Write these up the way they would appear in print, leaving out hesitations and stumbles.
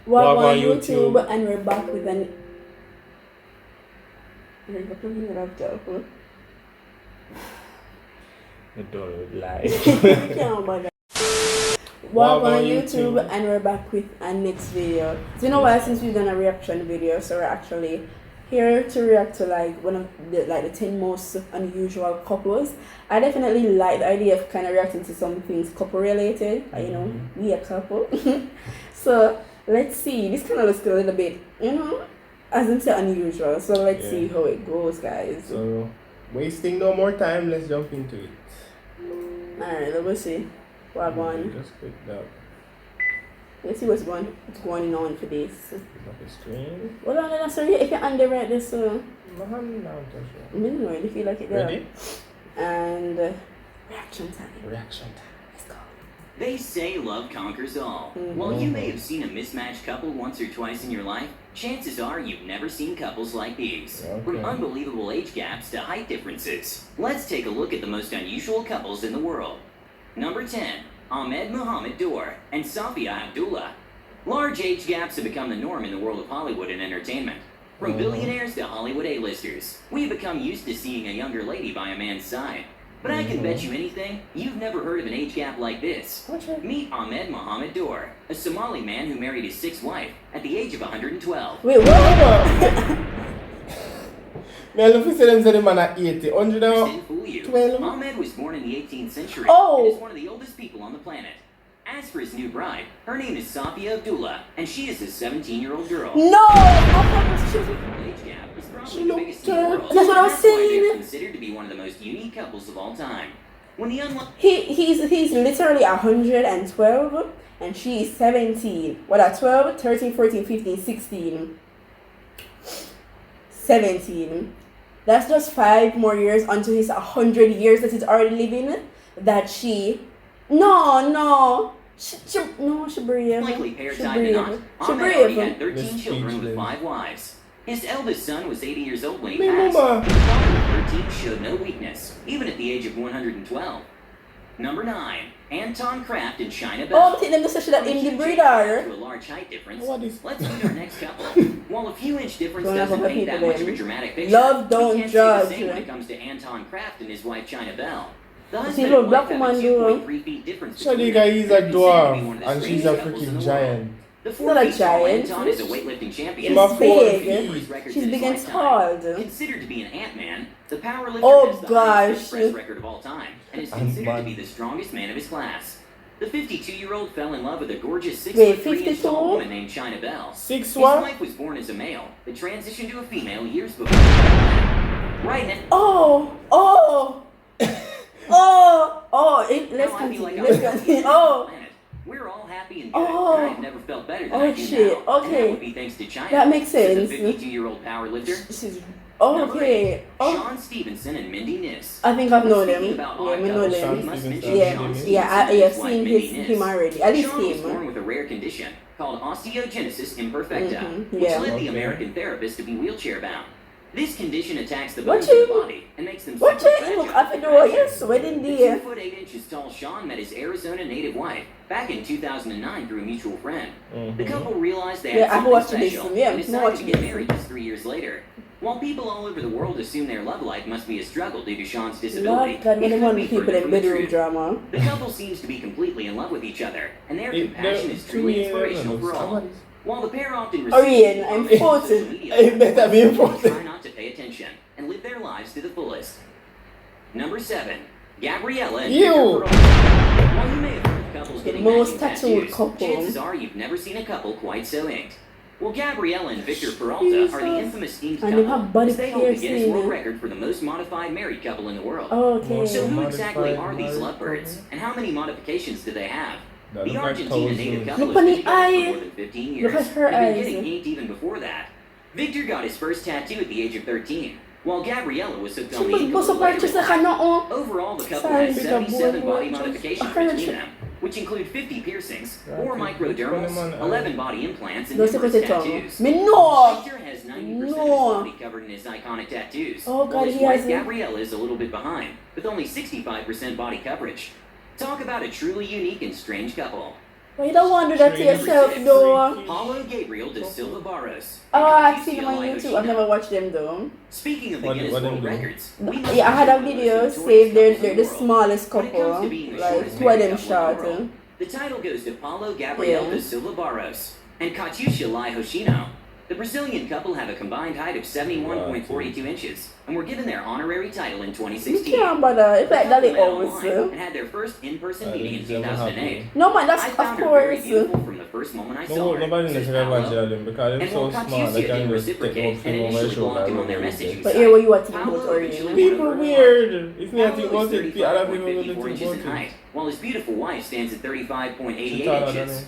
Welcome on YouTube, and we're back with an. The door would lie. Welcome on YouTube, and we're back with our next video. It's been a while since we've done a reaction video, so we're actually here to react to like one of the 10 most unusual couples. I definitely like the idea of kind of reacting to some things couple related. You know, we a couple. So let's see. This kind of looks a little bit, as in say unusual. So let's see how it goes, guys. So, wasting no more time, let's jump into it. Alright, let's see. What going? Just click that. Let's see what's going on for this. Click up the screen. Well, no, sorry, if you underwrite this, My hand now, touch it. no, if you feel like it there. Ready? And reaction time. Reaction time. Let's go. They say love conquers all. While you may have seen a mismatched couple once or twice in your life, chances are you've never seen couples like these. From unbelievable age gaps to height differences. Let's take a look at the most unusual couples in the world. Number 10, Ahmed Muhammad Dor and Safiya Abdullah. Large age gaps have become the norm in the world of Hollywood and entertainment. From billionaires to Hollywood A-listers, we have become used to seeing a younger lady by a man's side. But I can bet you anything, you've never heard of an age gap like this. Meet Ahmed Muhammad Dor, a Somali man who married his sixth wife at the age of 112. Wait, what? I love to say them say the man at 80. 100 Didn't fool you. 12. Ahmed was born in the 18th century Oh. and is one of the oldest people on the planet. As for his new bride, her name is Safiya Abdullah, and she is his 17-year-old girl. No! Age gap is probably the biggest in the world. That's what I was That's why saying. they're considered to be one of the most unique couples of all time. When the He's literally 112 and she is 17. What are 12, 13, 14, 15, 16, 17. That's just 5 more years until his 100 years that he's already living. That she she brave. likely pair She tied the knot, brave. She Ahmed already brave. had 13 This children with speechless. 5 wives. His eldest son was 80 years old when he Me passed. mama. His father of 13 showed no weakness, even at the age of 112. Number 9, Anton Kraft and China Bell. Oh, I'm taking them to such that in the breeder. To a large height difference. What is- Let's meet our next couple. While a few inch difference Don't have doesn't other paint that people much of then. a dramatic picture, Love don't we can't judge. say the same when it comes to Anton Kraft and his wife China Bell. The See, husband look, and black wife have a woman do. 2.3 feet difference So the between guy them. is a They're considered to be dwarf one of the and she's a strangest couples in freaking the world. giant. The She's not a 4 feet tall giant. Anton is a weightlifting champion. She's She's big. big. She's big and tall. Considered to be an Ant-Man, the powerlifter Oh, has the highest gosh. press record of all time and is considered to Ant-Man. be the strongest man of his class. The 52-year-old fell in love with a gorgeous Wait, 6'3" tall 52? woman named China Bell. 6 His what? wife was born as a male, but transitioned to a female years before. Right now. Let's Now I feel like continue. I'm Let's the continue. planet. We're all happy and good, Oh. and I've never felt better than Oh, I do shit. now. And Okay. that would be thanks to China. That makes Says sense. the 52-year-old powerlifter. She's Number okay. 8, Oh, Sean Stevenson and Mindy Nis. I think I've known Speaking them. about Yeah, odd we know couples, them. we must mention Stevenson. Yeah, Sean yeah, Stevenson I and have his wife, seen Mindy Nis. him already. At least Sean was born him. with a rare condition called osteogenesis imperfecta, which yeah. led the Okay. American therapist to be wheelchair bound. This condition attacks the What bones of the you- body and makes them What super you look fragile. up and door? Yes, wedding The day. 2'8" tall Sean met his Arizona native wife back in 2009 through a mutual friend. The couple realized they had Yeah, I've something watched this special one. Yeah, and I've decided watched to get this married just 3 years later. While people all over the world assume their love life must be a struggle due to Sean's disability, Lord God, it when they could want be people further in from the bedroom truth. drama. The couple seems to be completely in love with each other, and their It- compassion the- is truly to me, inspirational for all. somebody's- While the pair often receive Orion, I'm comments on 40. social media, It better be they important. try not to pay attention and live their lives to the fullest. Number 7, Gabriella and Ew. Victor Peralta. While you may have heard of couples The getting most matching tattooed tattoos, couple. chances are you've never seen a couple quite so inked. Well, Gabriella and Victor Peralta are the Jesus. infamous inked And they couple, have body as they hold the Guinness piercing. World Record for the most modified married couple in the world. Okay. So who exactly Modified are these married lovebirds, couple? and how many modifications do they have? That The look like Argentina native toes. couple Look has on been the together for eye. more than 15 years. Look at her They've been eyes. getting inked even before that. Victor got his first tattoo at the age of 13, while Gabriella was hooked on the ink a Bust little up later just in like I life. know. Overall, the couple Sorry, has big 77 boy, body just- modifications I heard between you. them, which include 50 piercings, Yeah, 4 keep microdermals, putting them on, 11 body implants, and Don't numerous take it tongue. tattoos. Me no. Victor has 90% of his No. body covered in his iconic tattoos, Oh, God, while his he wife has it. Gabriella is a little bit behind, with only 65% body coverage. Talk about a truly unique and strange couple. But you don't want to do that to yourself, though. Paulo Gabriel de Silva Barros. Oh, I've seen them on YouTube. I've never watched them, though. Speaking of the Guinness World Records, Yeah, I had a video saying they're the smallest couple. Like, two of them short. The title goes to Paulo Gabriel de Silva Barros and Katusha Lai Hoshino. The Brazilian couple have a combined height of 71.42 inches and were given their honorary title in 2016. You can't bother. It's like that And had their first in-person meeting in 2008. No, man, that's I of found her very course. beautiful from the first moment I saw her. Nobody says necessarily Paulo. watch them because they're And so while smart, Katusha they can didn't just take reciprocate off and from my initially shoulder. blocked him on their messaging But site, yeah, what you are thinking Paulo about eventually already? People went weird. It's not Paulo what is it be. Other people 35.54 don't inches think in about height, while his beautiful wife stands at 35.88 She taller than inches. me.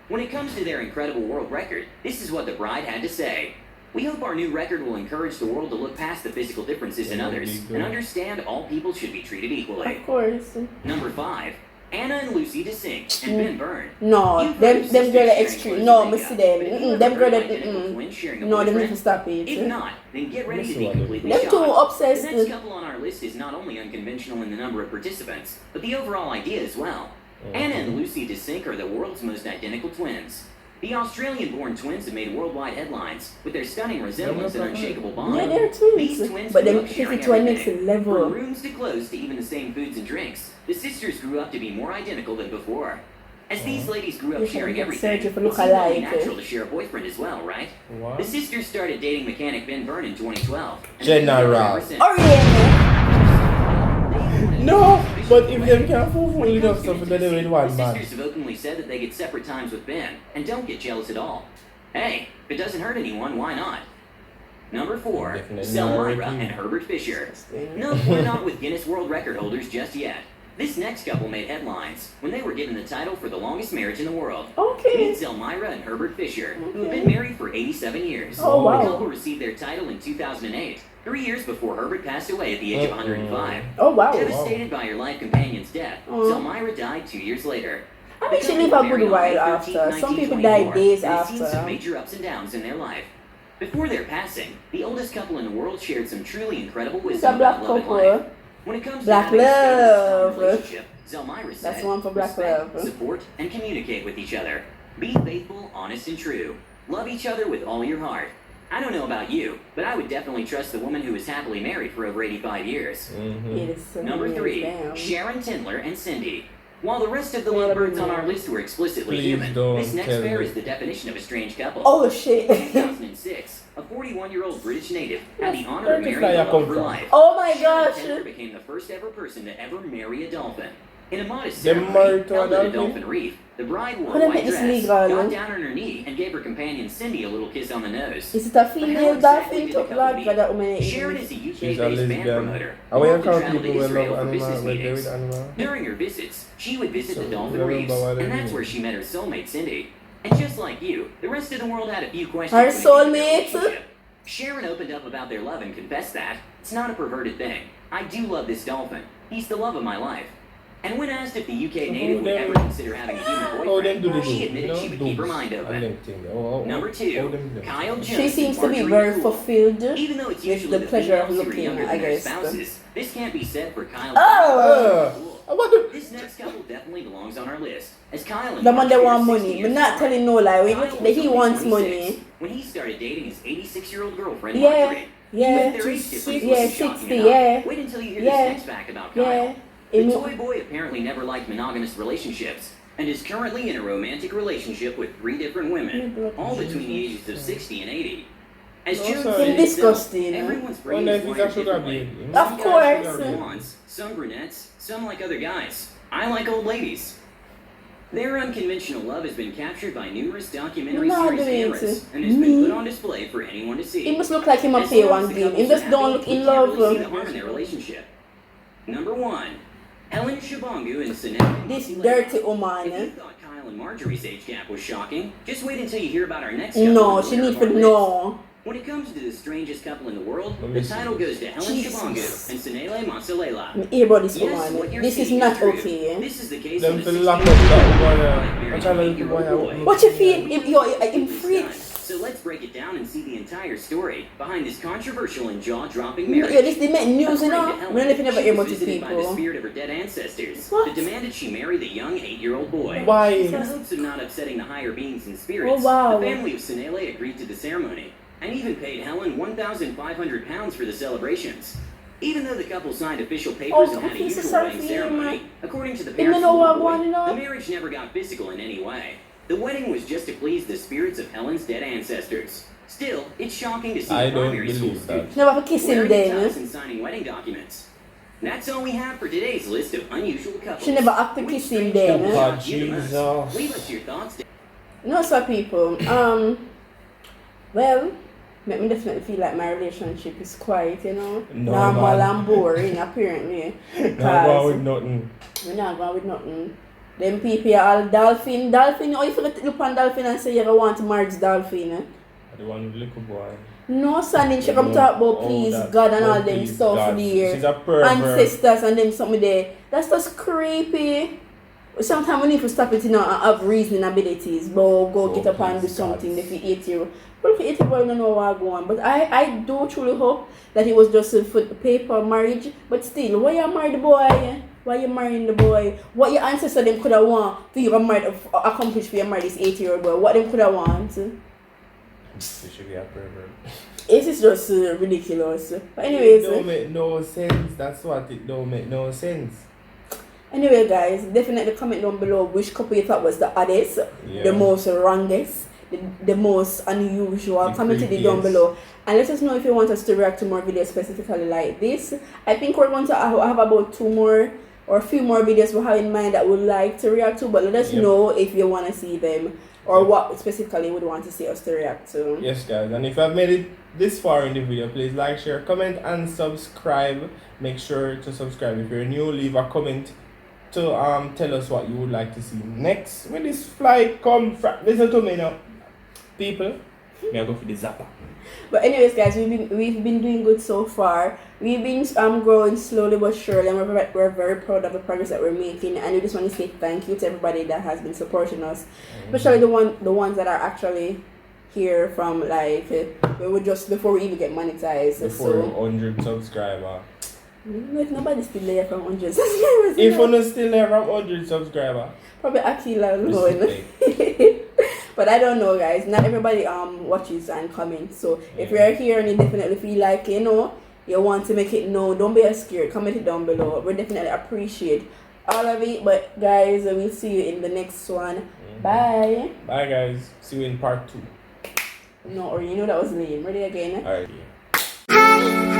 When it comes to their incredible world record, this is what the bride had to say. We hope our new record will encourage the world to look past the physical differences in others and understand all people should be treated equally. Of course. Number 5, Anna and Lucy DeSink and Ben Byrne. No, them girl are extreme. No, me see them. Them girl are no, them need to stop If it. not, then get ready to be completely Them shocked. too obsessed. The next couple on our list is not only unconventional in the number of participants, but the overall idea as well. Anna and Lucy DeSink are the world's most identical twins. The Australian-born twins have made worldwide headlines with their stunning resemblance and unshakable bond. Yeah, they're These twins. twins But grew them up sharing take it to a next everything, level. from rooms to clothes to even the same foods and drinks. The sisters grew up to be more identical than before. As these ladies grew up You sharing should get everything, it surgery seemed for only look-alike. natural to share a boyfriend as well, right? What? The sisters started dating mechanic Ben Byrne in 2012. and General. ever since. Oh yeah. No, but if them can fulfill When it enough comes to stuff, then they intimacy, will one the man. sisters have openly said that they get separate times with Ben and don't get jealous at all. Hey, if it doesn't hurt anyone, why not? Number 4, Definitely Elmira not. and Herbert Fisher. No, we're not with Guinness World Record holders just yet. This next couple made headlines when they were given the title for the longest marriage in the world. Okay. Meet Elmira and Herbert Fisher, who have been married for 87 years. Oh, wow. The couple received their title in 2008, 3 years before Herbert passed away at the age of 105. Oh wow. Devastated by her life companion's death, Oh. Elmira died 2 years later. I think she lived a good while after. Some people died days They've seen some after. major ups and downs in their life. Before their passing, the oldest couple in the world shared some truly incredible It's a wisdom black about love and couple. life. When it comes Black to having a stable, strong love. relationship, Zelmira said, That's one for black respect, love. support, and communicate with each other. Be faithful, honest, and true. Love each other with all your heart. I don't know about you, but I would definitely trust the woman who is happily married for over 85 years. Number 3, Sharon, Tindler, and Cindy. While the rest of the lovebirds on our list were explicitly Please human, don't this next tell pair me. is the definition of a strange couple. Oh shit. In 2006, a 41-year-old British native had the honor of Where did marrying the Safiya love of come her from? life. Oh my Sharon gosh. Tindler became the first ever person to ever marry a dolphin. In a modest Them ceremony married to a held at a dolphin? dolphin reef, the bride wore How a they white make this dress, legal? got down on her knee, and gave her companion Cindy a little kiss on the nose. Is it a female dolphin to blood for that woman? Sharon is a She's a UK-based band lesbian. promoter. I will Often count traveled to people who Israel love for business animals, when they're meetings. with animals. During her visits, she would visit So, the dolphin remember reefs, what I and that's mean. where she met her soulmate Cindy. And just like you, the rest of the world had a few questions. Her when it came to their soulmate? relationship. Sharon opened up about their love and confessed that it's not a perverted thing. I do love this dolphin. He's the love of my life. And when asked if the UK native would ever consider having a human Oh, them do boyfriend, the she do, admitted she would keep her mind open. Number 2, Kyle Jones. She seems to be and very Marjorie fulfilled Even though it's with usually the pleasure of females who are looking, younger I than their guess. spouses, this can't be said for Kyle. Oh! What the? This next couple definitely belongs on our list, as Kyle and The man they Marjorie are want 60 money. years But not apart. telling no lie. Kyle was He only wants 26 money. when he started dating his 86-year-old girlfriend, Yeah. Marjorie. Yeah. Their age difference Yeah, wasn't shocking 60, enough. yeah. Wait until you hear Yeah. this next fact about Kyle. Yeah. The It- toy boy apparently never liked monogamous relationships and is currently in a romantic relationship with 3 different women, all between the ages of 60 and 80. As No, June sorry. said It's himself, disgusting. everyone's brain Unless is it's wired a sugar differently. baby. Of Some guys course. like blondes, some brunettes, some like other guys. I like old ladies. Their unconventional love has been captured by numerous documentary No, series do it. cameras and has been put on display for anyone to see. It must look like him a As pay long one as the game. He couples just are don't happy, look in we love. can't really see the harm in their relationship. Number 1, Helen Shabangu and Sinead. This dirty If you woman. thought Kyle and Marjorie's age gap was shocking, just wait until you hear about our next No, couple she on need our to list. know. When it comes to the strangest couple in the world, Let the me see title goes to Helen Jesus. Shabangu and Sinele Masalela. Hear about this Yes, what woman. you're This is seeing not true. okay. This is the case Them of a to lock up 16-year-old that married boy. I'm to trying an to 8-year-old boy. What you feel if you're in freak? So let's break it down down and see the entire story behind this controversial and jaw-dropping marriage. Yeah, this they make news, you know. According to We don't even never hear Helen, about she was these visited by the people. spirit of her dead ancestors What? that demanded she marry the young 8-year-old boy. Why? In hopes of not upsetting the higher beings and spirits, Oh, wow. the family of Sinele agreed to the ceremony and even paid Helen £1,500 for the celebrations. Even though the couple signed official papers and had a he's a usual wedding Safiya, ceremony, man. according to the Didn't parents know of what the I wanted, boy, no? the marriage never got physical in any way. The wedding was just to please the spirits of Helen's dead ancestors. Still, it's shocking to see I a don't primary school believe that. student Never have to kiss him wearing then. tux and signing wedding documents. And that's all we have for today's list of unusual couples. She never have to Which kiss him strange then. couple God, shocked you the most? Jesus. Leave us your thoughts. No, so people. Well, make me definitely feel like my relationship is quite, you know, Normal. normal and boring apparently. Not Because going with nothing. we're not going with nothing. Them people are all dolphin. Oh, you forget to look on dolphin and say you ever want to marry this dolphin, eh? The one with little boy. No, son, then she come talk about please that. God and Oh, all them please stuff God. there. She's a pervert. Ancestors and them something there. That's just creepy. Sometimes we need to stop it, you know, and have reasoning abilities. But go get up and do please, something God. if you 8-year-old. But if you 8-year-old, don't know what go on. But I do truly hope that it was just a for paper marriage. But still, why you marry the boy? Why you marrying the boy? What your ancestors them could have want for you to marry, accomplish for you marry this 8-year-old boy? What them could have want? She should be a pervert. It is just ridiculous. But It anyways, don't make no sense. That's what it don't make no sense. anyway, guys, definitely comment down below which couple you thought was the oddest, Yeah. the most wrongest, the most unusual. The Comment it down creepiest. below. And let us know if you want us to react to more videos specifically like this. I think we're going to have about 2 more or a few more videos we have in mind that we'd like to react to. But let us Yep. know if you want to see them or Yep. what specifically you would want to see us to react to. Yes, guys. And if I've made it this far in the video, please like, share, comment, and subscribe. Make sure to subscribe. If you're new, leave a comment to tell us what you would like to see next. When this flight come from, listen to me now, people. Me I go for the zapper. But anyways, guys, we've been doing good so far. We've been growing slowly but surely, and we're very proud of the progress that we're making. And we just want to say thank you to everybody that has been supporting us, especially the ones that are actually here from like we were just before we even get monetized. Before So 100 subscriber. if nobody's still there from 100 subscribers. If you're not still there from 100 subscriber, Probably Akila alone. respect. But I don't know, guys. Not everybody watches and comments. So if you're here and you definitely feel like you know you want to make it known, don't be scared. Comment it down below. We definitely appreciate all of it. But guys, we'll see you in the next one. Bye. Bye, guys. See you in part 2. No, or you know that was lame. Ready again? Alright. Hi.